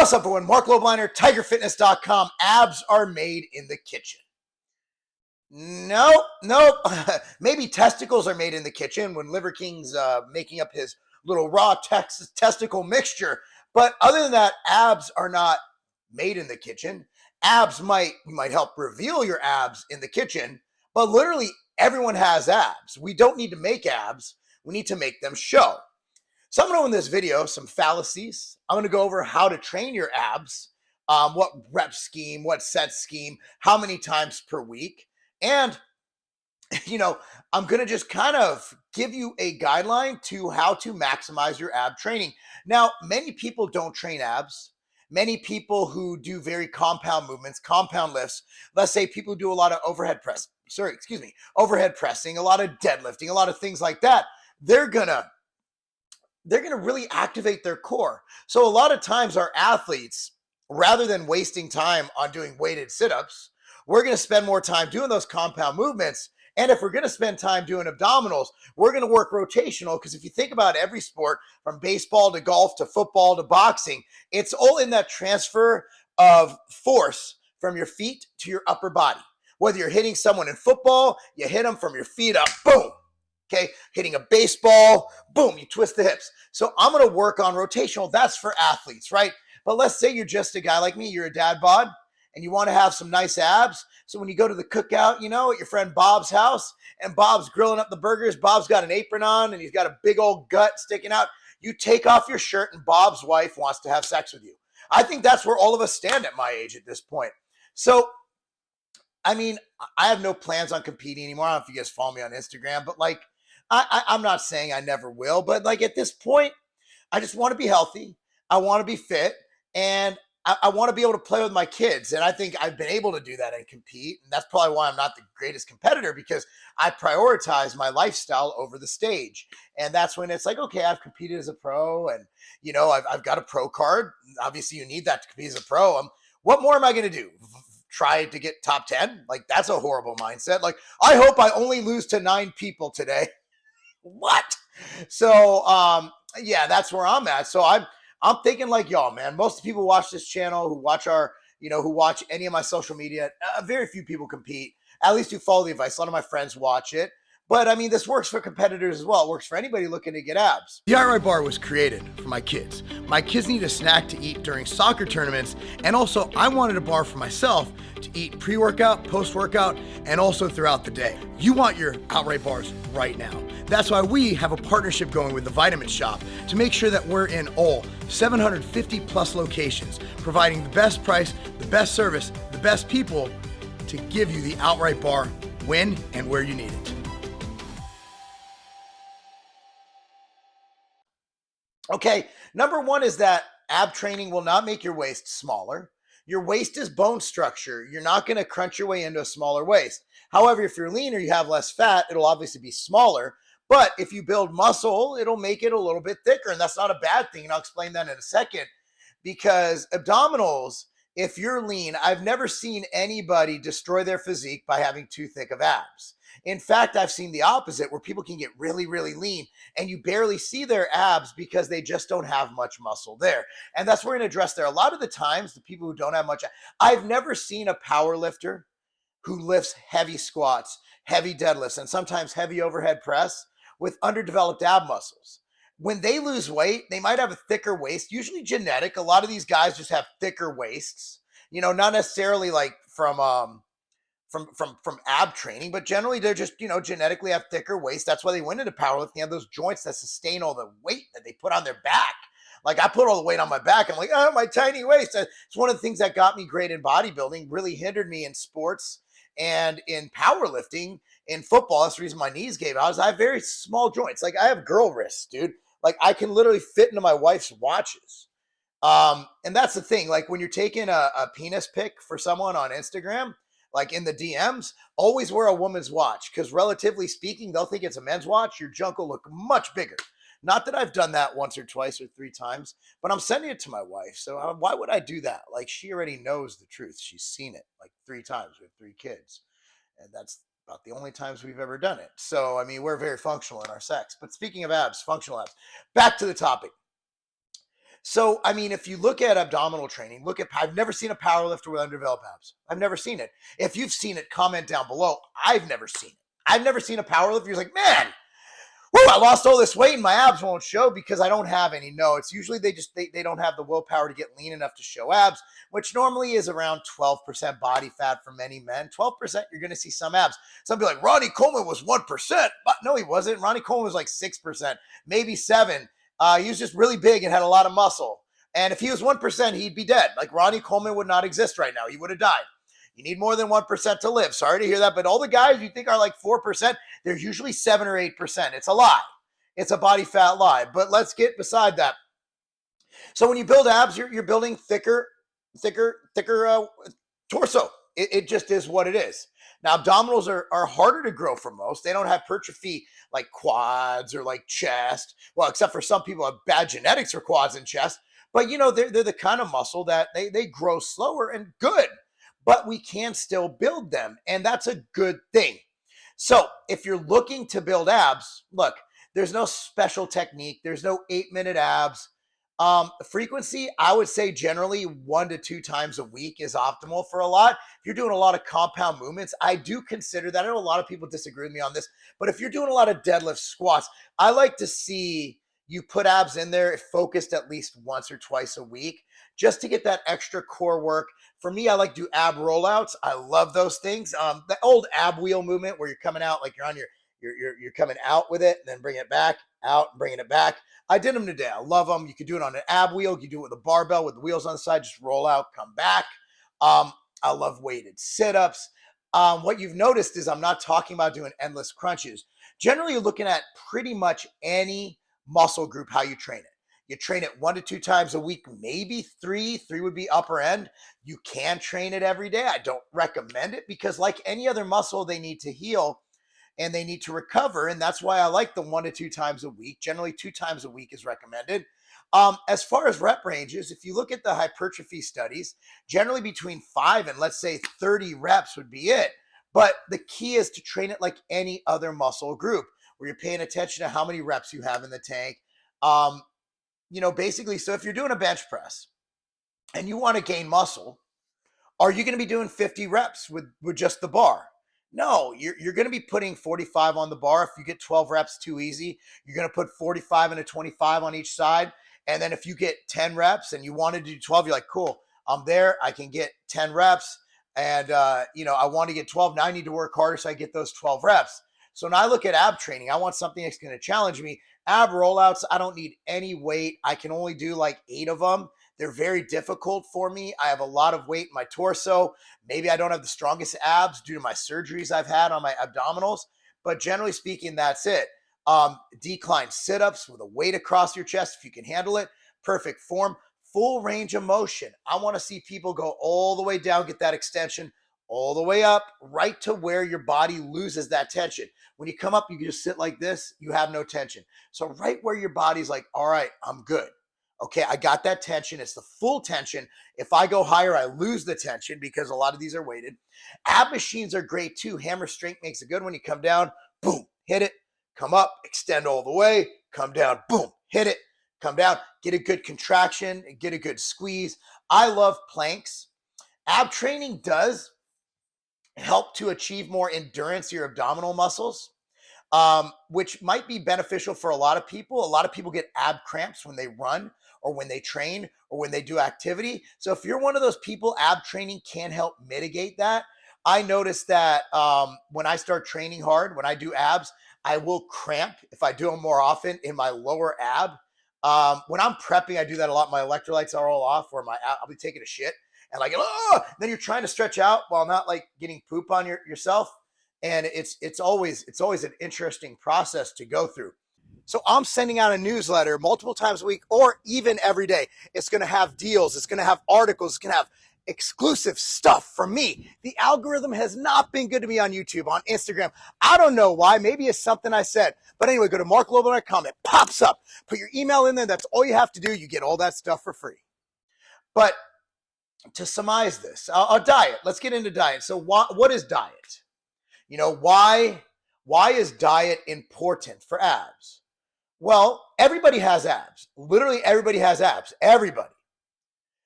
What's up, everyone? Marc Lobliner, tigerfitness.com. Abs are made in the kitchen. Nope. Maybe testicles are made in the kitchen when Liver King's making up his little raw testicle mixture. But other than that, abs are not made in the kitchen. Abs might help reveal your abs in the kitchen, but literally everyone has abs. We don't need to make abs. We need to make them show. So I'm going to in this video some fallacies. I'm going to go over how to train your abs, what rep scheme, what set scheme, how many times per week. And, I'm going to just kind of give you a guideline to how to maximize your ab training. Now, many people don't train abs. Many people who do very compound movements, compound lifts, let's say people do a lot of overhead pressing, a lot of deadlifting, a lot of things like that. They're going to really activate their core. So a lot of times our athletes, rather than wasting time on doing weighted sit-ups, we're going to spend more time doing those compound movements. And if we're going to spend time doing abdominals, we're going to work rotational, because if you think about every sport, from baseball to golf to football to boxing, it's all in that transfer of force from your feet to your upper body. Whether you're hitting someone in football, you hit them from your feet up, boom. Okay, hitting a baseball, boom, you twist the hips. So I'm going to work on rotational. That's for athletes, right? But let's say you're just a guy like me, you're a dad bod, and you want to have some nice abs. So when you go to the cookout, at your friend Bob's house, and Bob's grilling up the burgers, Bob's got an apron on, and he's got a big old gut sticking out. You take off your shirt, and Bob's wife wants to have sex with you. I think that's where all of us stand at my age at this point. So, I have no plans on competing anymore. I don't know if you guys follow me on Instagram, but I'm not saying I never will, but at this point, I just want to be healthy. I want to be fit, and I want to be able to play with my kids. And I think I've been able to do that and compete. And that's probably why I'm not the greatest competitor, because I prioritize my lifestyle over the stage. And that's when it's okay, I've competed as a pro, and, I've got a pro card. Obviously you need that to compete as a pro. What more am I going to do? Try to get top 10? That's a horrible mindset. I hope I only lose to 9 people today. What? So, yeah, that's where I'm at. So I'm thinking y'all, man. Most of the people who watch this channel, who watch who watch any of my social media, very few people compete, at least who follow the advice. A lot of my friends watch it. But this works for competitors as well. It works for anybody looking to get abs. The outright bar was created for my kids. My kids need a snack to eat during soccer tournaments. And also I wanted a bar for myself to eat pre-workout, post-workout, and also throughout the day. You want your outright bars right now. That's why we have a partnership going with the Vitamin Shop to make sure that we're in all 750 plus locations, providing the best price, the best service, the best people to give you the outright bar when and where you need it. Okay, number one is that ab training will not make your waist smaller. Your waist is bone structure. You're not going to crunch your way into a smaller waist. However, if you're leaner, you have less fat, it'll obviously be smaller. But if you build muscle, it'll make it a little bit thicker. And that's not a bad thing. And I'll explain that in a second. Because abdominals, if you're lean, I've never seen anybody destroy their physique by having too thick of abs. In fact, I've seen the opposite, where people can get really, really lean and you barely see their abs because they just don't have much muscle there. And that's what we're going to address there. A lot of the times, the people who don't have much, I've never seen a power lifter who lifts heavy squats, heavy deadlifts, and sometimes heavy overhead press with underdeveloped ab muscles. When they lose weight, they might have a thicker waist, usually genetic. A lot of these guys just have thicker waists, not necessarily from ab training, but generally they're just, genetically have thicker waist. That's why they went into powerlifting. They have those joints that sustain all the weight that they put on their back. I put all the weight on my back. I'm like, oh, my tiny waist. It's one of the things that got me great in bodybuilding, really hindered me in sports and in powerlifting, in football. That's the reason my knees gave out. I have very small joints. I have girl wrists, dude. I can literally fit into my wife's watches. And that's the thing. When you're taking a penis pic for someone on Instagram, in the DMs, always wear a woman's watch, because relatively speaking, they'll think it's a men's watch. Your junk will look much bigger. Not that I've done that once or twice or 3 times, but I'm sending it to my wife. So why would I do that? She already knows the truth. She's seen it 3 times with 3 kids. And that's about the only times we've ever done it. So, we're very functional in our sex. But speaking of abs, functional abs, back to the topic. So, I mean, if you look at abdominal training, I've never seen a powerlifter with undeveloped abs. I've never seen it. If you've seen it, comment down below. I've never seen it. I've never seen a powerlifter who's like, man, woo, I lost all this weight and my abs won't show because I don't have any. No, it's usually they don't have the willpower to get lean enough to show abs, which normally is around 12% body fat for many men. 12%, you're going to see some abs. Some people like, Ronnie Coleman was 1%. But no, he wasn't. Ronnie Coleman was like 6%, maybe 7%. He was just really big and had a lot of muscle. And if he was 1%, he'd be dead. Like Ronnie Coleman would not exist right now. He would have died. You need more than 1% to live. Sorry to hear that. But all the guys you think are like 4%, they're usually 7 or 8%. It's a lie. It's a body fat lie. But let's get beside that. So when you build abs, you're building thicker torso. It just is what it is. Now, abdominals are harder to grow for most. They don't have hypertrophy like quads or like chest. Well, except for some people have bad genetics for quads and chest. But, they're the kind of muscle that they grow slower and good. But we can still build them. And that's a good thing. So if you're looking to build abs, look, there's no special technique. There's no 8-minute abs. Frequency, I would say generally 1 to 2 times a week is optimal for a lot. If you're doing a lot of compound movements, I do consider that. I know a lot of people disagree with me on this, but if you're doing a lot of deadlift squats, I like to see you put abs in there focused at least once or twice a week just to get that extra core work. For me, I like to do ab rollouts. I love those things. The old ab wheel movement where you're coming out like you're on you're coming out with it and then bring it back out and bringing it back. I did them today. I love them. You can do it on an ab wheel. You do it with a barbell with the wheels on the side. Just roll out, come back. I love weighted sit-ups. What you've noticed is I'm not talking about doing endless crunches. Generally, you're looking at pretty much any muscle group, how you train it. You train it 1 to 2 times a week, maybe 3. 3 would be upper end. You can train it every day. I don't recommend it because like any other muscle, they need to heal and they need to recover. And that's why I like the 1 to 2 times a week. Generally 2 times a week is recommended. As far as rep ranges, if you look at the hypertrophy studies, generally between 5 and let's say 30 reps would be it. But the key is to train it like any other muscle group where you're paying attention to how many reps you have in the tank. Basically, so if you're doing a bench press and you want to gain muscle, are you going to be doing 50 reps with just the bar? No, you're going to be putting 45 on the bar. If you get 12 reps too easy, you're going to put 45 and a 25 on each side. And then if you get 10 reps and you want to do 12, you're like, cool, I'm there. I can get 10 reps. And, I want to get 12. Now I need to work harder so I get those 12 reps. So when I look at ab training, I want something that's going to challenge me. Ab rollouts, I don't need any weight. I can only do like 8 of them. They're very difficult for me. I have a lot of weight in my torso. Maybe I don't have the strongest abs due to my surgeries I've had on my abdominals. But generally speaking, that's it. Decline sit-ups with a weight across your chest if you can handle it. Perfect form. Full range of motion. I want to see people go all the way down, get that extension, all the way up, right to where your body loses that tension. When you come up, you can just sit like this. You have no tension. So right where your body's like, all right, I'm good. Okay, I got that tension. It's the full tension. If I go higher, I lose the tension because a lot of these are weighted. Ab machines are great too. Hammer strength makes it good when you come down, boom, hit it, come up, extend all the way, come down, boom, hit it, come down, get a good contraction, get a good squeeze. I love planks. Ab training does help to achieve more endurance to your abdominal muscles, which might be beneficial for a lot of people. A lot of people get ab cramps when they run or when they train or when they do activity. So if you're one of those people, ab training can help mitigate that. I noticed that when I start training hard, when I do abs, I will cramp if I do them more often in my lower ab. When I'm prepping, I do that a lot. My electrolytes are all off where I'll be taking a shit and like, oh, then you're trying to stretch out while not like getting poop on yourself. And it's always an interesting process to go through. So I'm sending out a newsletter multiple times a week or even every day. It's going to have deals. It's going to have articles. It's going to have exclusive stuff from me. The algorithm has not been good to me on YouTube, on Instagram. I don't know why. Maybe it's something I said. But anyway, go to marclobliner.com. It pops up. Put your email in there. That's all you have to do. You get all that stuff for free. But to surmise this, a diet. Let's get into diet. So what is diet? Why is diet important for abs? Well, everybody has abs. Literally everybody has abs. Everybody.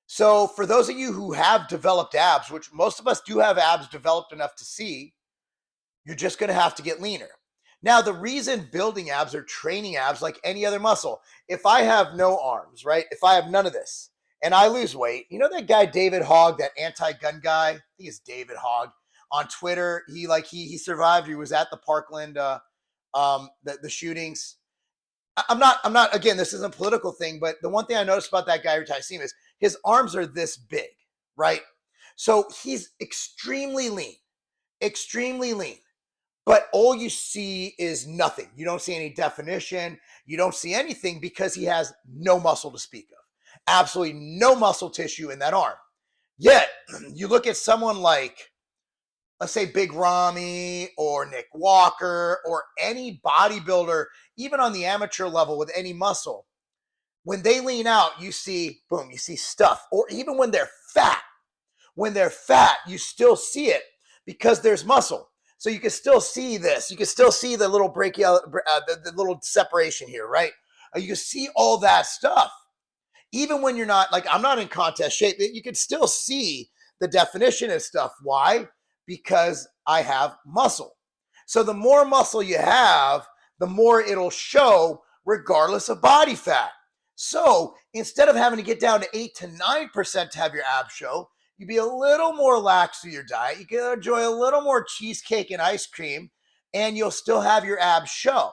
So for those of you who have developed abs, which most of us do have abs developed enough to see, you're just going to have to get leaner. Now, the reason building abs or training abs like any other muscle, if I have no arms, right? If I have none of this and I lose weight, you know that guy David Hogg, that anti-gun guy? I think it's David Hogg on Twitter. He survived. He was at the Parkland the shootings. I'm not again, this isn't a political thing, but the one thing I noticed about that guy every time I see him is his arms are this big, right? So he's extremely lean, extremely lean. But all you see is nothing. You don't see any definition. You don't see anything because he has no muscle to speak of. Absolutely no muscle tissue in that arm. Yet, you look at someone like, let's say, Big Ramy or Nick Walker or any bodybuilder, even on the amateur level with any muscle, when they lean out, you see, boom, you see stuff. Or even when they're fat, you still see it because there's muscle. So you can still see this. You can still see the little the little separation here, right? You can see all that stuff. Even when you're not, like, I'm not in contest shape, you can still see the definition and stuff. Why? Because I have muscle. So the more muscle you have, the more it'll show regardless of body fat. So instead of having to get down to 8 to 9% to have your abs show, you be a little more lax with your diet. You can enjoy a little more cheesecake and ice cream, and you'll still have your abs show.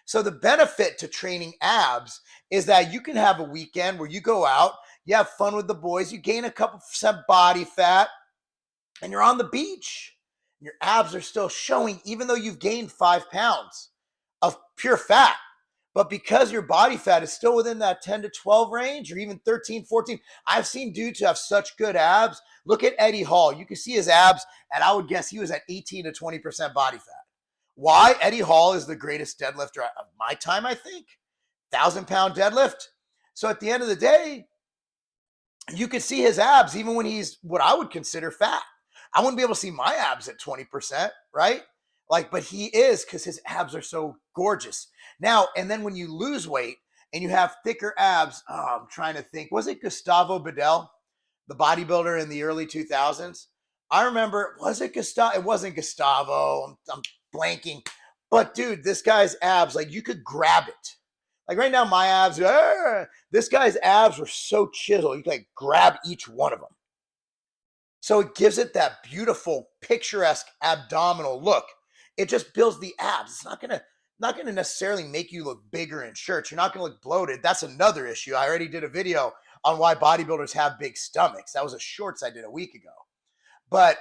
So the benefit to training abs is that you can have a weekend where you go out, you have fun with the boys, you gain a couple percent body fat, and you're on the beach. Your abs are still showing, even though you've gained 5 pounds of pure fat. But because your body fat is still within that 10 to 12 range, or even 13, 14, I've seen dudes who have such good abs. Look at Eddie Hall. You can see his abs, and I would guess he was at 18 to 20% body fat. Why? Eddie Hall is the greatest deadlifter of my time, I think. 1,000-pound deadlift. So at the end of the day, you can see his abs even when he's what I would consider fat. I wouldn't be able to see my abs at 20%, right? But he is, because his abs are so gorgeous. Now, and then when you lose weight and you have thicker abs, I'm trying to think, was it Gustavo Bedell, the bodybuilder in the early 2000s? I remember, was it Gustavo? It wasn't Gustavo. I'm blanking. But dude, this guy's abs, like, you could grab it. Like right now, my abs, this guy's abs were so chiseled, you could like grab each one of them. So it gives it that beautiful, picturesque abdominal look. It just builds the abs. It's not gonna necessarily make you look bigger in shirts. You're not gonna look bloated. That's another issue. I already did a video on why bodybuilders have big stomachs. That was a shorts I did a week ago. But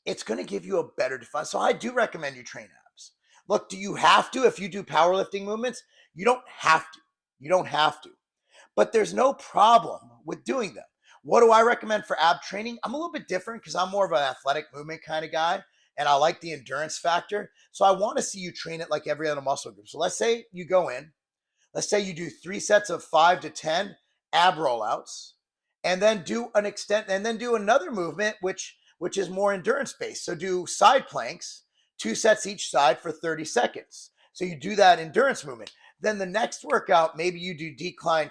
it's gonna give you a better define. So I do recommend you train abs. Look, do you have to if you do powerlifting movements? You don't have to. You don't have to. But there's no problem with doing them. What do I recommend for ab training? I'm a little bit different because I'm more of an athletic movement kind of guy, and I like the endurance factor. So I want to see you train it like every other muscle group. So let's say you go in, let's say you do 3 sets of 5 to 10 ab rollouts, and then do an extent, and then do another movement, which is more endurance based. So do side planks, 2 sets each side for 30 seconds. So you do that endurance movement. Then the next workout, maybe you do decline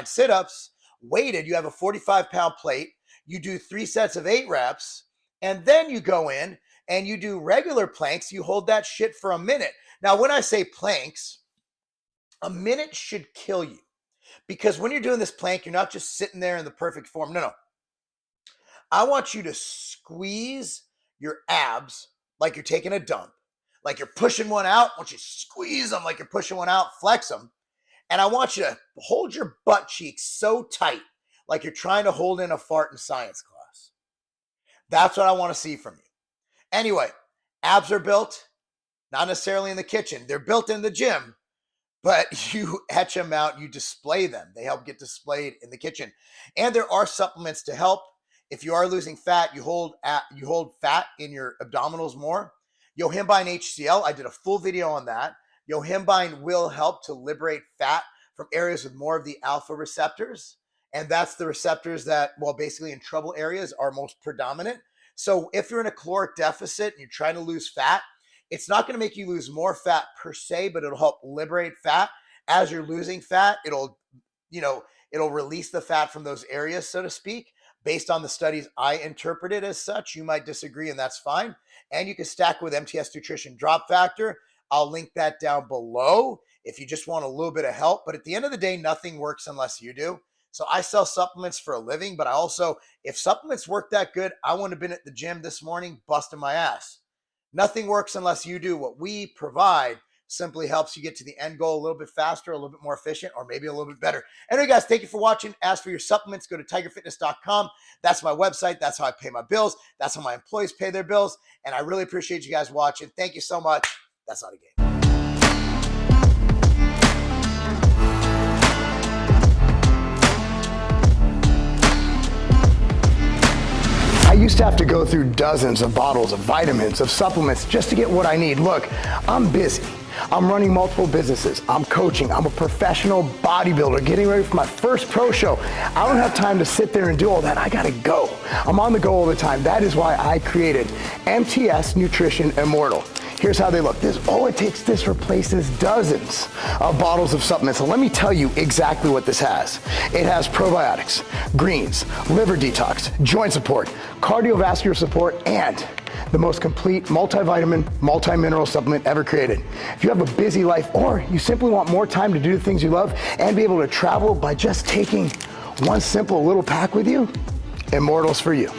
sit-ups, weighted. You have a 45-pound plate. You do 3 sets of 8 reps, and then you go in and you do regular planks. You hold that shit for a minute. Now, when I say planks, a minute should kill you, because when you're doing this plank, you're not just sitting there in the perfect form. No. I want you to squeeze your abs like you're taking a dump, like you're pushing one out. I want you to squeeze them like you're pushing one out, flex them. And I want you to hold your butt cheeks so tight, like you're trying to hold in a fart in science class. That's what I want to see from you. Anyway, abs are built, not necessarily in the kitchen. They're built in the gym, but you etch them out, you display them. They help get displayed in the kitchen. And there are supplements to help. If you are losing fat, you hold fat in your abdominals more. Yohimbine HCl, I did a full video on that. Yohimbine will help to liberate fat from areas with more of the alpha receptors. And that's the receptors that, well, basically in trouble areas are most predominant. So if you're in a caloric deficit and you're trying to lose fat, It's not going to make you lose more fat per se, but it'll help liberate fat. As you're losing fat, it'll release the fat from those areas, so to speak. Based on the studies, I interpret it as such. You might disagree, and that's fine. And you can stack with MTS Nutrition Drop Factor. I'll link that down below if you just want a little bit of help. But at the end of the day, nothing works unless you do. So I sell supplements for a living, but I also, if supplements work that good, I wouldn't have been at the gym this morning busting my ass. Nothing works unless you do. What we provide simply helps you get to the end goal a little bit faster, a little bit more efficient, or maybe a little bit better. Anyway, guys, thank you for watching. As for your supplements, go to tigerfitness.com. That's my website. That's how I pay my bills. That's how my employees pay their bills. And I really appreciate you guys watching. Thank you so much. That's not a game. I used to have to go through dozens of bottles of vitamins, of supplements, just to get what I need. Look, I'm busy. I'm running multiple businesses. I'm coaching. I'm a professional bodybuilder getting ready for my first pro show. I don't have time to sit there and do all that. I gotta go. I'm on the go all the time. That is why I created MTS Nutrition Immortal. Here's how they look. This replaces dozens of bottles of supplements. So let me tell you exactly what this has. It has probiotics, greens, liver detox, joint support, cardiovascular support, and the most complete multivitamin, multi-mineral supplement ever created. If you have a busy life or you simply want more time to do the things you love and be able to travel by just taking one simple little pack with you, Immortal's for you.